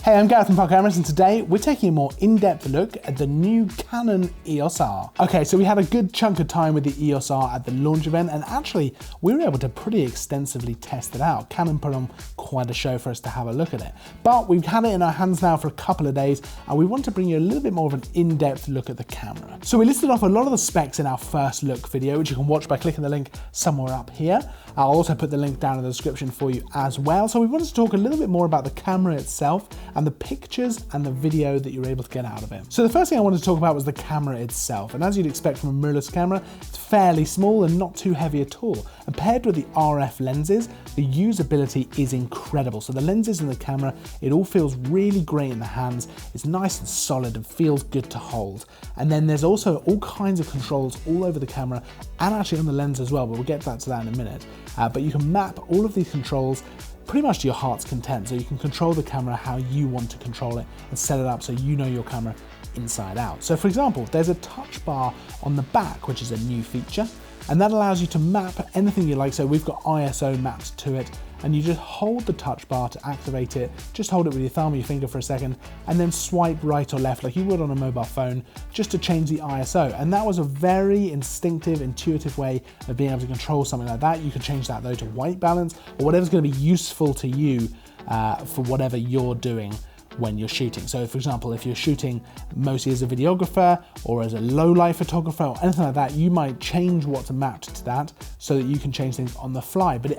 Hey, I'm Gareth from Park Cameras, and today we're taking a more in-depth look at the new Canon EOS R. Okay, so we had a good chunk of time with the EOS R at the launch event, and actually we were able to pretty extensively test it out. Canon put on quite a show for us to have a look at it. But we've had it in our hands now for a couple of days, and we want to bring you a little bit more of an in-depth look at the camera. So we listed off a lot of the specs in our first look video, which you can watch by clicking the link somewhere up here. I'll also put the link down in the description for you as well. So we wanted to talk a little bit more about the camera itself and the pictures and the video that you're able to get out of it. So the first thing I wanted to talk about was the camera itself. And as you'd expect from a mirrorless camera, it's fairly small and not too heavy at all. And paired with the RF lenses, the usability is incredible. So the lenses in the camera, it all feels really great in the hands. It's nice and solid and feels good to hold. And then there's also all kinds of controls all over the camera and actually on the lens as well, but we'll get back to that in a minute. But you can map all of these controls pretty much to your heart's content. So you can control the camera how you want to control it and set it up so you know your camera inside out. So for example, there's a touch bar on the back, which is a new feature, and that allows you to map anything you like. So we've got ISO mapped to it, and you just hold the touch bar to activate it. Just hold it with your thumb or your finger for a second, and then swipe right or left like you would on a mobile phone, just to change the ISO. And that was a very instinctive, intuitive way of being able to control something like that. You can change that though to white balance or whatever's going to be useful to you for whatever you're doing when you're shooting. So for example, if you're shooting mostly as a videographer or as a low light photographer or anything like that, you might change what's mapped to that so that you can change things on the fly. But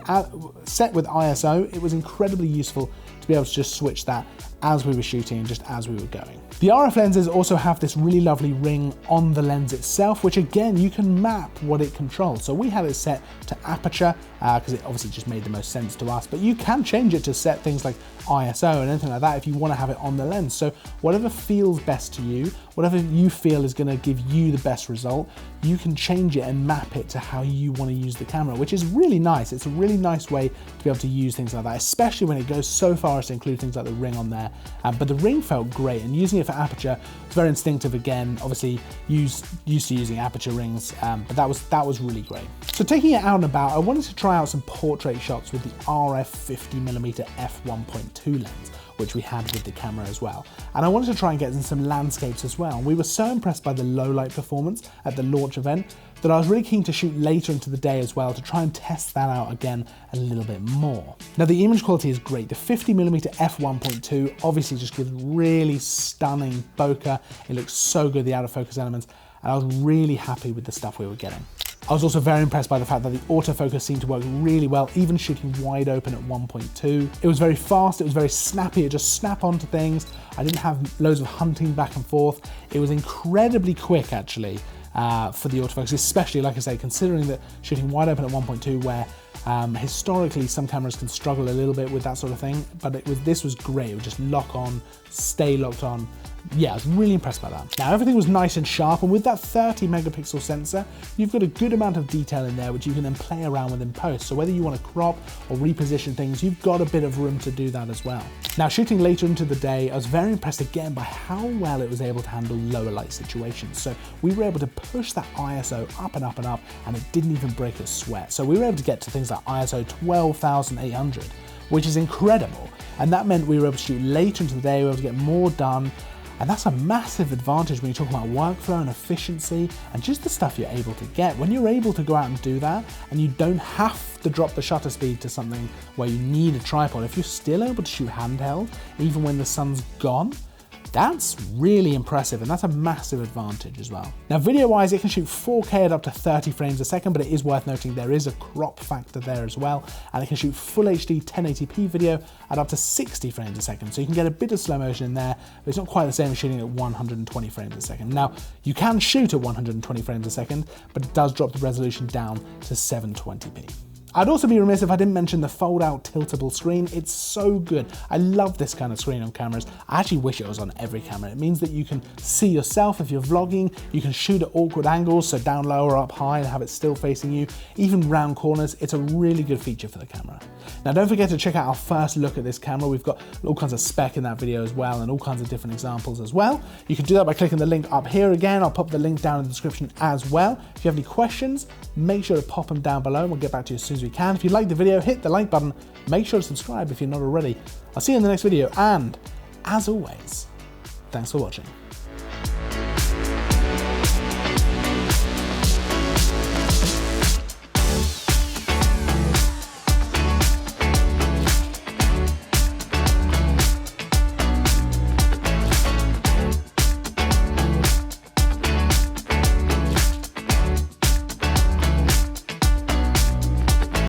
set with ISO, it was incredibly useful to be able to just switch that as we were shooting and just as we were going. The RF lenses also have this really lovely ring on the lens itself, which again, you can map what it controls. So we had it set to aperture because it obviously just made the most sense to us, but you can change it to set things like ISO and anything like that if you want to have it on the lens. So whatever feels best to you, whatever you feel is going to give you the best result, you can change it and map it to how you want to use the camera, which is really nice. It's a really nice way to be able to use things like that, especially when it goes so far as to include things like the ring on there. But the ring felt great, and using it for aperture, it's very instinctive again. Obviously, used to using aperture rings, but that was really great. So taking it out and about, I wanted to try out some portrait shots with the RF 50mm f1.2 lens, which we had with the camera as well. And I wanted to try and get in some landscapes as well. We were so impressed by the low light performance at the launch event that I was really keen to shoot later into the day as well to try and test that out again a little bit more. Now the image quality is great. The 50mm f1.2 obviously just gives really stunning bokeh. It looks so good, the out of focus elements, and I was really happy with the stuff we were getting. I was also very impressed by the fact that the autofocus seemed to work really well, even shooting wide open at 1.2. It was very fast, it was very snappy, it just snapped onto things. I didn't have loads of hunting back and forth. It was incredibly quick actually for the autofocus, especially, like I say, considering that shooting wide open at 1.2 where historically some cameras can struggle a little bit with that sort of thing, but this was great. It would just lock on, stay locked on. Yeah, I was really impressed by that. Now everything was nice and sharp, and with that 30 megapixel sensor, you've got a good amount of detail in there which you can then play around with in post. So whether you want to crop or reposition things, you've got a bit of room to do that as well. Now shooting later into the day, I was very impressed again by how well it was able to handle lower light situations. So we were able to push that ISO up and up and up, and it didn't even break a sweat. So we were able to get to things like ISO 12,800, which is incredible. And that meant we were able to shoot later into the day, we were able to get more done. And that's a massive advantage when you talk about workflow and efficiency and just the stuff you're able to get. When you're able to go out and do that and you don't have to drop the shutter speed to something where you need a tripod, if you're still able to shoot handheld, even when the sun's gone, that's really impressive, and that's a massive advantage as well. Now video-wise, it can shoot 4K at up to 30 frames a second, but it is worth noting there is a crop factor there as well, and it can shoot full HD 1080p video at up to 60 frames a second, so you can get a bit of slow motion in there, but it's not quite the same as shooting at 120 frames a second. Now, you can shoot at 120 frames a second, but it does drop the resolution down to 720p. I'd also be remiss if I didn't mention the fold-out tiltable screen. It's so good. I love this kind of screen on cameras. I actually wish it was on every camera. It means that you can see yourself if you're vlogging, you can shoot at awkward angles, so down low or up high and have it still facing you, even round corners. It's a really good feature for the camera. Now don't forget to check out our first look at this camera. We've got all kinds of spec in that video as well and all kinds of different examples as well. You can do that by clicking the link up here again. I'll pop the link down in the description as well. If you have any questions, make sure to pop them down below and we'll get back to you as soon as we can. If you like the video, hit the like button. Make sure to subscribe if you're not already. I'll see you in the next video, and as always, thanks for watching.